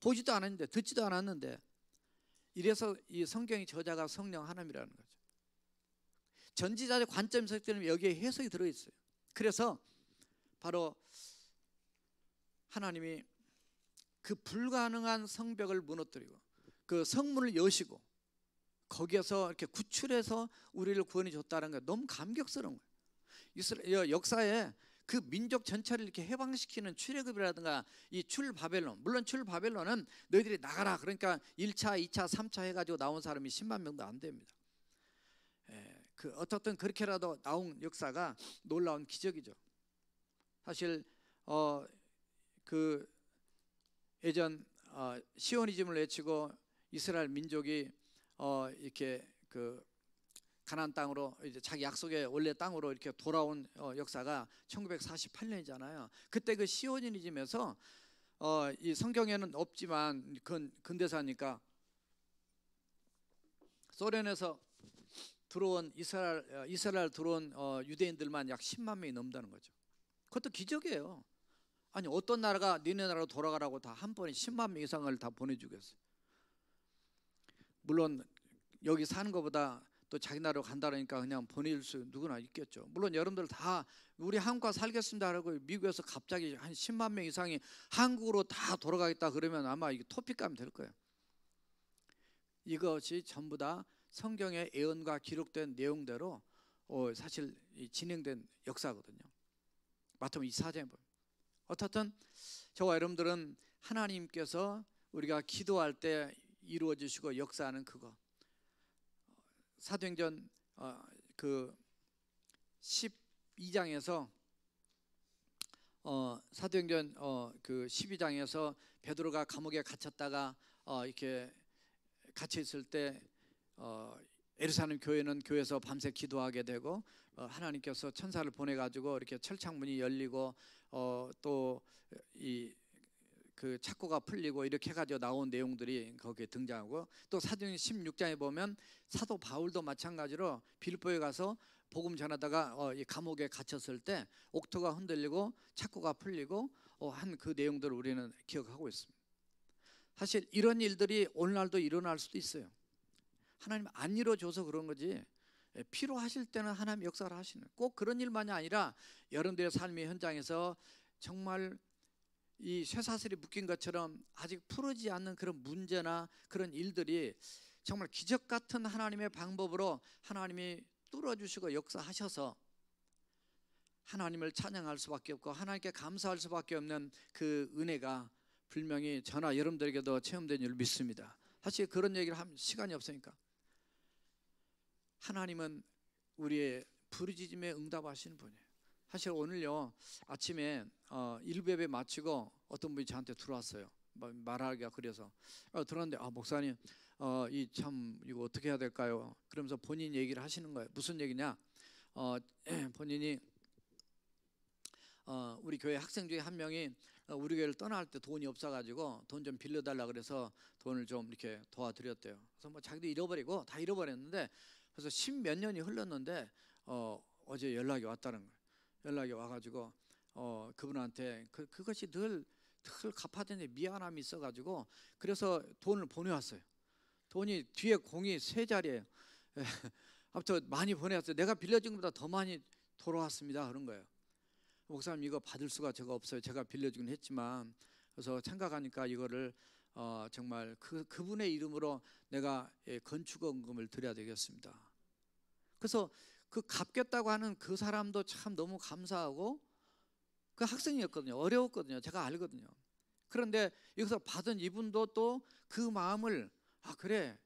[SPEAKER 1] 보지도 않았는데, 듣지도 않았는데. 이래서 이 성경의 저자가 성령 하나님이라는 거죠. 전지자적 관점에서 때문에 여기에 해석이 들어있어요. 그래서 바로 하나님이 그 불가능한 성벽을 무너뜨리고 그 성문을 여시고 거기에서 이렇게 구출해서 우리를 구원해 줬다는 게 너무 감격스러운 거예요. 이스라엘 역사에 그 민족 전체를 이렇게 해방시키는 출애굽이라든가 이 출바벨론, 물론 출바벨론은 너희들이 나가라, 그러니까 1차, 2차, 3차 해가지고 나온 사람이 10만 명도 안 됩니다. 그 어떻든 그렇게라도 나온 역사가 놀라운 기적이죠. 사실 그 예전 시오니즘을 외치고 이스라엘 민족이 이렇게 그 가나안 땅으로, 이제 자기 약속의 원래 땅으로 이렇게 돌아온 역사가 1948년이잖아요. 그때 그 시오니즘에서 이 성경에는 없지만 그건 근대사니까 소련에서 들어온 이스라엘 들어온 유대인들만 약 10만 명이 넘다는 거죠. 그것도 기적이에요. 아니, 어떤 나라가 니네 나라로 돌아가라고 다 한 번에 10만 명 이상을 다 보내주겠어요. 물론 여기 사는 것보다 또 자기 나라로 간다니까 그냥 보낼 수 누구나 있겠죠. 물론 여러분들 다 우리 한국과 살겠습니다 하고 미국에서 갑자기 한 10만 명 이상이 한국으로 다 돌아가겠다 그러면 아마 이게 토픽감이 될 거예요. 이것이 전부 다 성경의 예언과 기록된 내용대로 사실 진행된 역사거든요. 마태복음 24장에 보면 어떻든 저와 여러분들은 하나님께서 우리가 기도할 때 이루어 주시고 역사하는 그거, 사도행전 그 12장에서 사도행전 그 12장에서 베드로가 감옥에 갇혔다가 이렇게 갇혀 있을 때 예루살렘 교회는 교회에서 밤새 기도하게 되고 하나님께서 천사를 보내 가지고 이렇게 철창문이 열리고 또 그 착고가 풀리고 이렇게 해가지고 나온 내용들이 거기에 등장하고, 또 사도행전 16장에 보면 사도 바울도 마찬가지로 빌립보에 가서 복음 전하다가 이 감옥에 갇혔을 때 옥토가 흔들리고 착고가 풀리고 한 그 내용들을 우리는 기억하고 있습니다. 사실 이런 일들이 오늘날도 일어날 수도 있어요. 하나님 안 이루어줘서 그런 거지 필요하실 때는 하나님 역사를 하시는, 꼭 그런 일만이 아니라 여러분들의 삶의 현장에서 정말 이 쇠사슬이 묶인 것처럼 아직 풀어지지 않는 그런 문제나 그런 일들이 정말 기적 같은 하나님의 방법으로 하나님이 뚫어주시고 역사하셔서 하나님을 찬양할 수밖에 없고 하나님께 감사할 수밖에 없는 그 은혜가 분명히 저나 여러분들에게도 체험된 줄 믿습니다. 사실 그런 얘기를 하면 시간이 없으니까, 하나님은 우리의 부르짖음에 응답하시는 분이에요. 사실 오늘요 아침에 일부 예배 마치고 어떤 분이 저한테 들어왔어요. 말하기가 그래서 들어왔는데 목사님 이 참 이거 어떻게 해야 될까요? 그러면서 본인 얘기를 하시는 거예요. 무슨 얘기냐? 본인이 우리 교회 학생 중에 한 명이 우리 교회를 떠날 때 돈이 없어가지고 돈 좀 빌려달라 그래서 돈을 좀 이렇게 도와드렸대요. 그래서 뭐 자기도 잃어버리고 다 잃어버렸는데, 그래서 10몇 년이 흘렀는데 어제 연락이 왔다는 거예요. 연락이 와가지고 그분한테 그것이 늘 갚아야 되는데 미안함이 있어가지고 그래서 돈을 보내왔어요. 돈이 뒤에 공이 3자리예요. 아무튼 많이 보내왔어요. 내가 빌려준 것보다 더 많이 돌아왔습니다 그런 거예요. 목사님 이거 받을 수가 제가 없어요. 제가 빌려주긴 했지만, 그래서 생각하니까 이거를 정말 그분의 이름으로 내가 건축원금을 드려야 되겠습니다. 그래서 그 갚겠다고 하는 그 사람도 참 너무 감사하고, 그 학생이었거든요. 어려웠거든요. 제가 알거든요. 그런데 여기서 받은 이분도 또 그 마음을 그래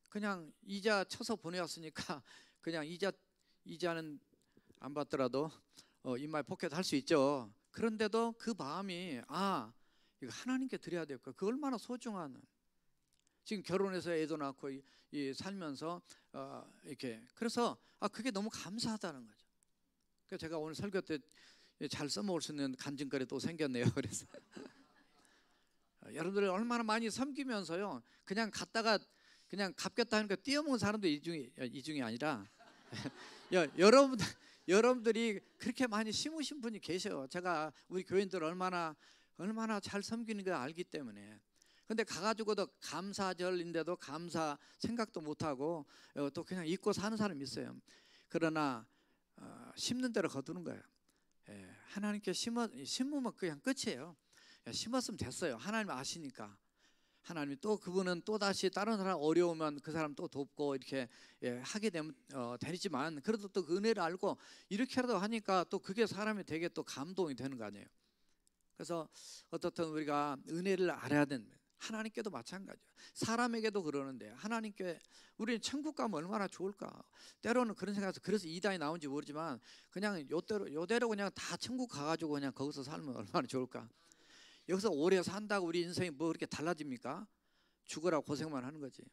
[SPEAKER 1] 그냥 이자 쳐서 보내왔으니까 그냥 이자는 안 받더라도 인마이 포켓 할 수 있죠. 그런데도 그 마음이 이거 하나님께 드려야 될 거, 그 얼마나 소중한, 지금 결혼해서 애도 낳고 살면서 이렇게, 그래서 그게 너무 감사하다는 거죠. 그래서 제가 오늘 설교 때 잘 써먹을 수 있는 간증거리 또 생겼네요. 그래서 여러분들 얼마나 많이 섬기면서요 그냥 갔다가 그냥 갚겠다 하니까 뛰어먹은 사람도 이 중이 아니라 여러분들이 그렇게 많이 심으신 분이 계셔요. 제가 우리 교인들 얼마나 잘 섬기는 걸 알기 때문에. 근데 가가지고도 감사절인데도 감사 생각도 못하고 또 그냥 잊고 사는 사람이 있어요. 그러나 심는 대로 거두는 거예요. 하나님께 심으면 그냥 끝이에요. 심었으면 됐어요. 하나님 아시니까. 하나님이 또 그분은 또 다시 다른 사람 어려우면 그 사람 또 돕고 이렇게 하게 되면 되지만, 그래도 또 그 은혜를 알고 이렇게라도 하니까 또 그게 사람이 되게 또 감동이 되는 거 아니에요. 그래서 어떻든 우리가 은혜를 알아야 되는, 하나님께도 마찬가지예요. 사람에게도 그러는데 하나님께 우리는 천국 가면 얼마나 좋을까. 때로는 그런 생각에서, 그래서 이단이 나온지 모르지만 그냥 요대로 그냥 다 천국 가가지고 그냥 거기서 살면 얼마나 좋을까. 여기서 오래 산다고 우리 인생이 뭐 그렇게 달라집니까? 죽으라고 고생만 하는 거지.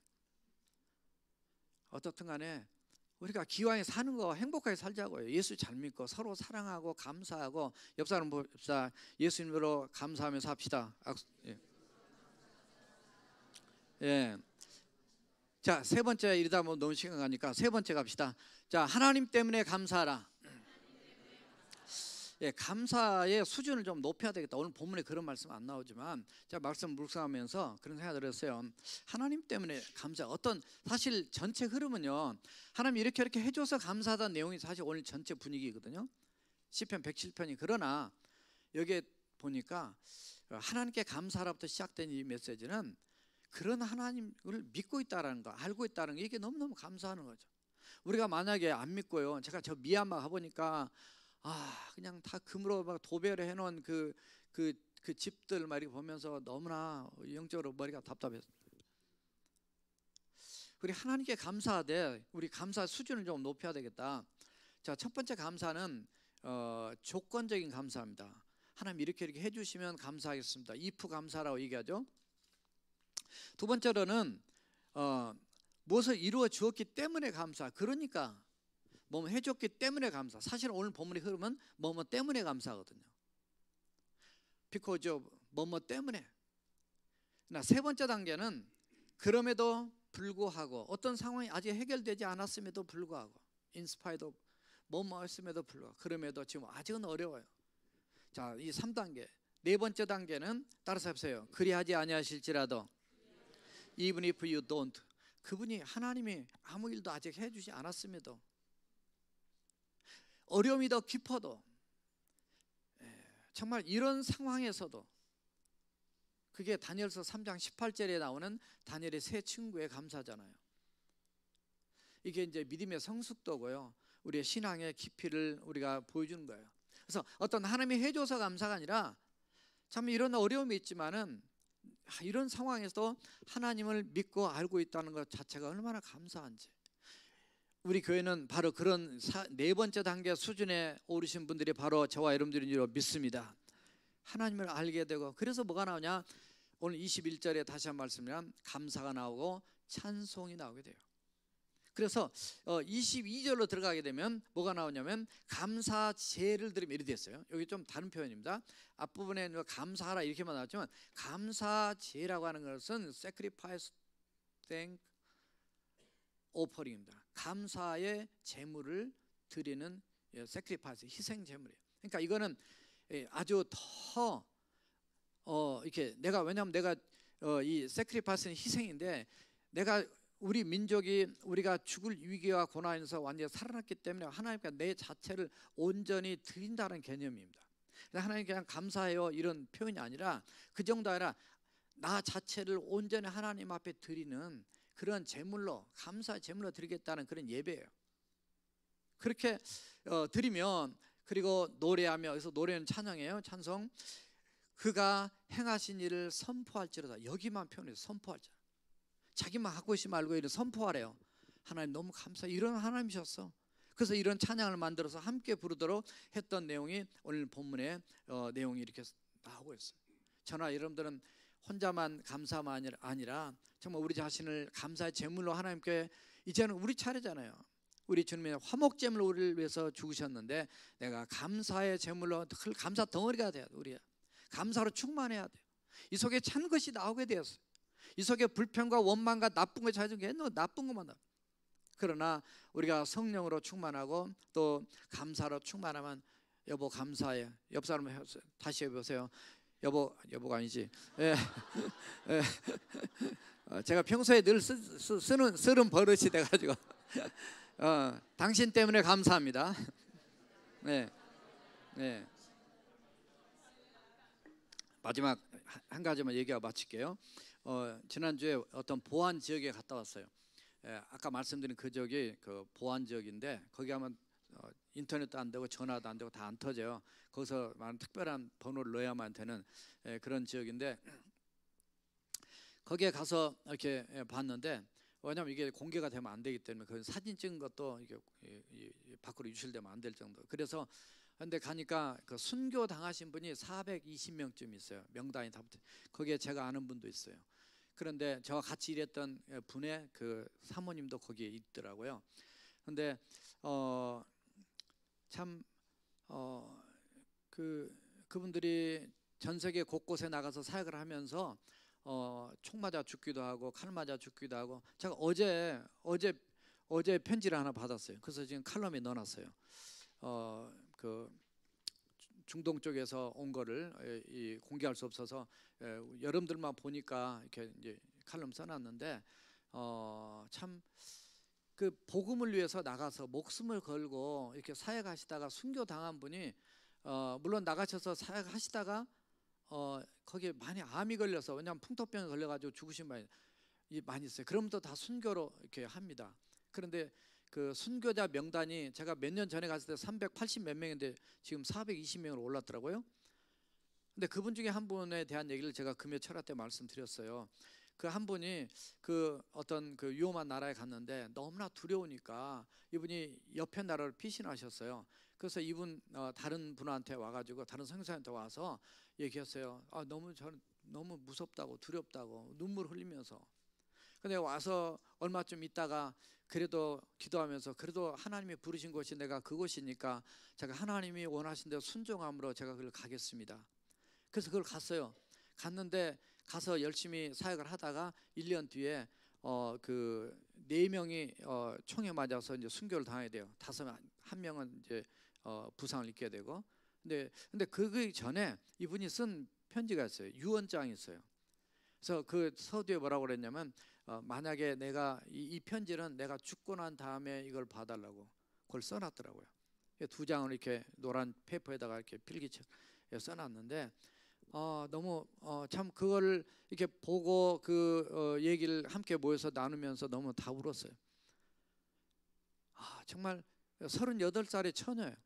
[SPEAKER 1] 어떻든 간에 우리가 기왕에 사는 거 행복하게 살자고요. 예수 잘 믿고 서로 사랑하고 감사하고, 옆 사람 봅시다. 예수님으로 감사하며 삽시다. 예. 자, 세 번째, 이러다 보면 너무 시간 가니까 세 번째 갑시다. 자, 하나님 때문에 감사하라. 감사의 수준을 좀 높여야 되겠다. 오늘 본문에 그런 말씀 안 나오지만 제가 말씀 묵상하면서 그런 생각을 했어요. 하나님 때문에 감사. 사실 전체 흐름은요, 하나님 이렇게 해줘서 감사하다는 내용이 사실 오늘 전체 분위기거든요. 시편 107편이. 그러나 여기에 보니까 하나님께 감사로부터 시작된 이 메시지는 그런 하나님을 믿고 있다라는 거, 알고 있다는 거, 이게 너무너무 감사하는 거죠. 우리가 만약에 안 믿고요, 제가 저 미얀마 가보니까 그냥 다 금으로 막 도배를 해놓은 그 집들 말이 보면서 너무나 영적으로 머리가 답답했어요. 우리 하나님께 감사하되 우리 감사 수준을 좀 높여야 되겠다. 자, 첫 번째 감사는 조건적인 감사입니다. 하나님 이렇게 해주시면 감사하겠습니다. if 감사라고 얘기하죠. 두 번째로는 무엇을 이루어 주었기 때문에 감사. 그러니까 뭐 해줬기 때문에 감사. 사실 오늘 본문의 흐름은 뭐뭐 때문에 감사하거든요. because of 뭐뭐 때문에. 세 번째 단계는 그럼에도 불구하고, 어떤 상황이 아직 해결되지 않았음에도 불구하고, in spite of 뭐뭐 했음에도 불구하고, 그럼에도 지금 아직은 어려워요. 자, 이 3단계. 네 번째 단계는 따라서 해보세요. 그리하지 아니하실지라도 even if you don't. 그분이 하나님이 아무 일도 아직 해주지 않았음에도, 어려움이 더 깊어도, 정말 이런 상황에서도, 그게 다니엘서 3장 18절에 나오는 다니엘의 세 친구의 감사잖아요. 이게 이제 믿음의 성숙도고요, 우리의 신앙의 깊이를 우리가 보여주는 거예요. 그래서 어떤 하나님이 해줘서 감사가 아니라, 참 이런 어려움이 있지만은 이런 상황에서도 하나님을 믿고 알고 있다는 것 자체가 얼마나 감사한지. 우리 교회는 바로 그런 네 번째 단계 수준에 오르신 분들이 바로 저와 여러분들인 줄 믿습니다. 하나님을 알게 되고, 그래서 뭐가 나오냐, 오늘 21절에 다시 한 말씀이란 감사가 나오고 찬송이 나오게 돼요. 그래서 22절로 들어가게 되면 뭐가 나오냐면 감사제를 드리면 이렇게 됐어요. 여기 좀 다른 표현입니다. 앞부분에 감사하라 이렇게만 나왔지만, 감사제라고 하는 것은 sacrifice, thank, offering입니다. 감사의 제물을 드리는 sacrifice, 희생 제물이에요. 그러니까 이거는 아주 더 이렇게 왜냐하면 내가 이 sacrifice는 희생인데, 내가 우리 민족이 우리가 죽을 위기와 고난에서 완전히 살아났기 때문에 하나님께 내 자체를 온전히 드린다는 개념입니다. 하나님 그냥 감사해요 이런 표현이 아니라, 그 정도 아니라 나 자체를 온전히 하나님 앞에 드리는 그런 제물로, 감사의 제물로 드리겠다는 그런 예배예요. 그렇게 드리면, 그리고 노래하며, 그래서 노래는 찬양이에요. 찬송. 그가 행하신 일을 선포할지로다. 여기만 표현해서 선포할지로다. 자기만 하고 있지 말고 이런 선포하래요. 하나님 너무 감사해. 이런 하나님이셨어. 그래서 이런 찬양을 만들어서 함께 부르도록 했던 내용이 오늘 본문의 내용이 이렇게 나오고 있어요. 저나 여러분들은 혼자만 감사만 아니라 정말 우리 자신을 감사의 제물로 하나님께, 이제는 우리 차례잖아요. 우리 주님의 화목제물로 우리를 위해서 죽으셨는데, 내가 감사의 제물로 감사 덩어리가 돼야 돼. 우리가 감사로 충만해야 돼요. 이 속에 찬 것이 나오게 되었어요. 이 속에 불평과 원망과 나쁜 거 찾은 게 나쁜 것만 나와. 그러나 우리가 성령으로 충만하고 또 감사로 충만하면, 여보 감사해. 옆 사람 다시 해보세요. 여보가 아니지. 예. 예. 제가 평소에 늘 쓰는 버릇이 돼가지고 당신 때문에 감사합니다. 네. 네. 마지막 한 가지만 얘기하고 마칠게요. 지난주에 어떤 보안 지역에 갔다 왔어요. 아까 말씀드린 그 지역이 그 보안 지역인데, 거기 가면 인터넷도 안 되고 전화도 안 되고 다 안 터져요. 거기서 많은 특별한 번호를 넣어야만 되는 그런 지역인데, 거기에 가서 이렇게 봤는데, 왜냐하면 이게 공개가 되면 안 되기 때문에 그 사진 찍은 것도 이게 밖으로 유출되면 안 될 정도. 그래서 근데 가니까 그 순교 당하신 분이 420명쯤 있어요. 명단이 다 붙어. 거기에 제가 아는 분도 있어요. 그런데 저와 같이 일했던 분의 그 사모님도 거기에 있더라고요. 근데 참 그분들이 전 세계 곳곳에 나가서 사역을 하면서 총 맞아 죽기도 하고 칼 맞아 죽기도 하고, 제가 어제 편지를 하나 받았어요. 그래서 지금 칼럼에 넣어놨어요. 중동 쪽에서 온 거를 공개할 수 없어서 여러분들만 보니까 이렇게 이제 칼럼 써놨는데 참 그 복음을 위해서 나가서 목숨을 걸고 이렇게 사역하시다가 순교 당한 분이 물론 나가셔서 사역하시다가 거기에 많이 암이 걸려서, 왜냐하면 풍토병에 걸려가지고 죽으신 분이 많이 있어요. 그럼도 다 순교로 이렇게 합니다. 그런데 그 순교자 명단이 제가 몇 년 전에 갔을 때 380 몇 명인데 지금 420명으로 올랐더라고요. 근데 그분 중에 한 분에 대한 얘기를 제가 금요 철학 때 말씀드렸어요. 그 한 분이 그 어떤 그 위험한 나라에 갔는데 너무나 두려우니까 이분이 옆에 나라를 피신하셨어요. 그래서 이분 다른 분한테 와가지고, 다른 선교사한테 와서 얘기했어요. 너무 무섭다고, 두렵다고, 눈물 흘리면서. 근데 와서 얼마쯤 있다가 그래도 기도하면서, 그래도 하나님이 부르신 곳이 내가 그곳이니까 제가 하나님이 원하신 대로 순종함으로 제가 그걸 가겠습니다. 그래서 그걸 갔어요. 갔는데 가서 열심히 사역을 하다가 1년 뒤에 그 4명이 총에 맞아서 이제 순교를 당하게 돼요. 한 명은 이제 부상을 입게 되고. 근데 그 전에 이분이 쓴 편지가 있어요. 유언장이 있어요. 그래서 그 서두에 뭐라고 그랬냐면 만약에 내가 이 편지는 내가 죽고 난 다음에 이걸 봐달라고 그걸 써놨더라고요. 2장을 이렇게 노란 페이퍼에다가 이렇게 필기체 써놨는데 너무 참 그거를 이렇게 보고 그 얘기를 함께 모여서 나누면서 너무 다 울었어요. 정말 38살의 처녀예요.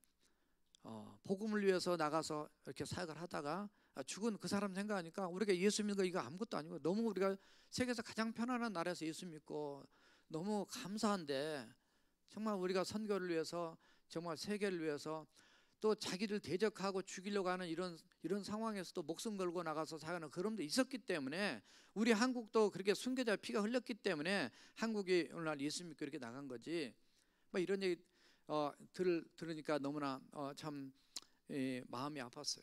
[SPEAKER 1] 복음을 위해서 나가서 이렇게 사역을 하다가 죽은 그 사람 생각하니까 우리가 예수 믿는 거 이거 아무것도 아니고, 너무 우리가 세계에서 가장 편안한 나라에서 예수 믿고 너무 감사한데, 정말 우리가 선교를 위해서, 정말 세계를 위해서 또 자기를 대적하고 죽이려고 하는 이런 상황에서도 목숨 걸고 나가서 사역하는 그런 데 있었기 때문에, 우리 한국도 그렇게 순교자의 피가 흘렸기 때문에 한국이 오늘날 예수 믿고 이렇게 나간 거지. 뭐 이런 얘기 들으니까 너무나 참 마음이 아팠어요.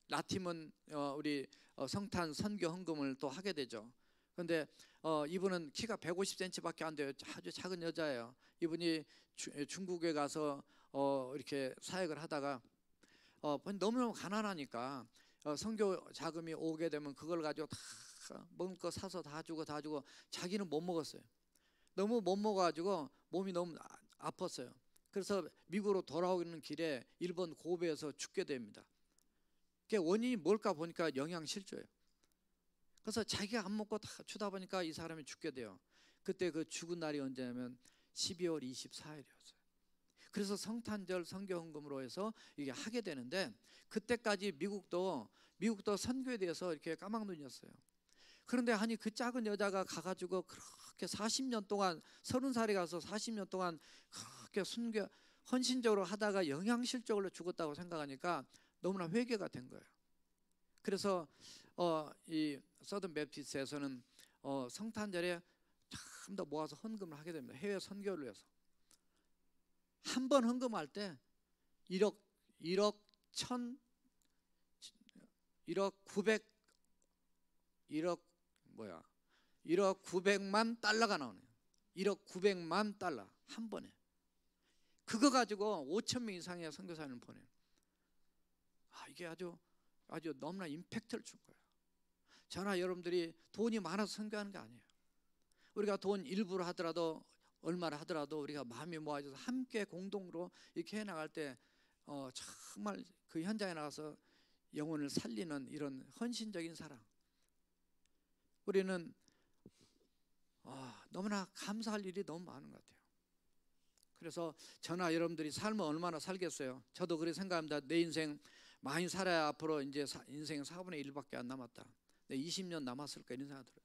[SPEAKER 1] 나팀은 우리 성탄 선교 헌금을 또 하게 되죠. 그런데 이분은 키가 150cm밖에 안 돼요. 아주 작은 여자예요. 이분이 중국에 가서 이렇게 사역을 하다가 너무너무 가난하니까 선교 자금이 오게 되면 그걸 가지고 다 먹을 거 사서 다 주고 자기는 못 먹었어요. 너무 못 먹어가지고 몸이 너무 아팠어요. 그래서 미국으로 돌아오는 길에 일본 고베에서 죽게 됩니다. 그게 원인이 뭘까 보니까 영양실조예요. 그래서 자기가 안 먹고 다 주다 보니까 이 사람이 죽게 돼요. 그때 그 죽은 날이 언제냐면 12월 24일이었어요. 그래서 성탄절 선교헌금으로 해서 이게 하게 되는데, 그때까지 미국도 선교에 대해서 이렇게 까막눈이었어요. 그런데 아니 그 작은 여자가 가가지고 그렇게 40년 동안, 30살에 가서 40년 동안 그렇게 순교 헌신적으로 하다가 영양실적으로 죽었다고 생각하니까 너무나 회개가 된 거예요. 그래서 이 서든 베프티스트에서는 성탄절에 참 더 모아서 헌금을 하게 됩니다. 해외 선교를 위해서. 한 번 헌금할 때 1억 900만 달러가 나오네요. 1억 900만 달러 한 번에. 그거 가지고 5,000명 이상의 선교사님을 보내요. 이게 아주 너무나 임팩트를 준 거예요. 저나 여러분들이 돈이 많아서 선교하는 게 아니에요. 우리가 돈 일부러 하더라도, 얼마를 하더라도 우리가 마음이 모아져서 함께 공동으로 이렇게 해나갈 때 정말 그 현장에 나가서 영혼을 살리는 이런 헌신적인 사랑, 우리는 너무나 감사할 일이 너무 많은 것 같아요. 그래서 저나 여러분들이 삶을 얼마나 살겠어요. 저도 그렇게 생각합니다. 내 인생 많이 살아야 앞으로 이제 인생 4분의 1밖에 안 남았다. 내 20년 남았을까 이런 생각 들어요.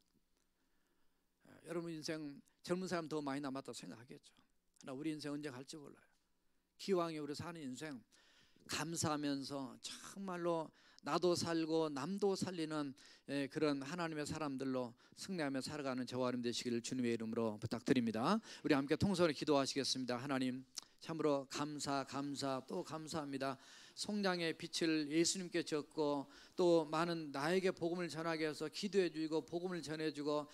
[SPEAKER 1] 여러분 인생 젊은 사람 더 많이 남았다 생각하겠죠. 그러나 우리 인생 언제 갈지 몰라요. 기왕에 우리 사는 인생 감사하면서 정말로 나도 살고 남도 살리는 그런 하나님의 사람들로 승리하며 살아가는 저와 여러분 되시기를 주님의 이름으로 부탁드립니다. 우리 함께 통성으로 기도하시겠습니다. 하나님 참으로 감사 또 감사합니다. 성장의 빛을 예수님께 줬고 또 많은 나에게 복음을 전하게 해서 기도해 주고 복음을 전해 주고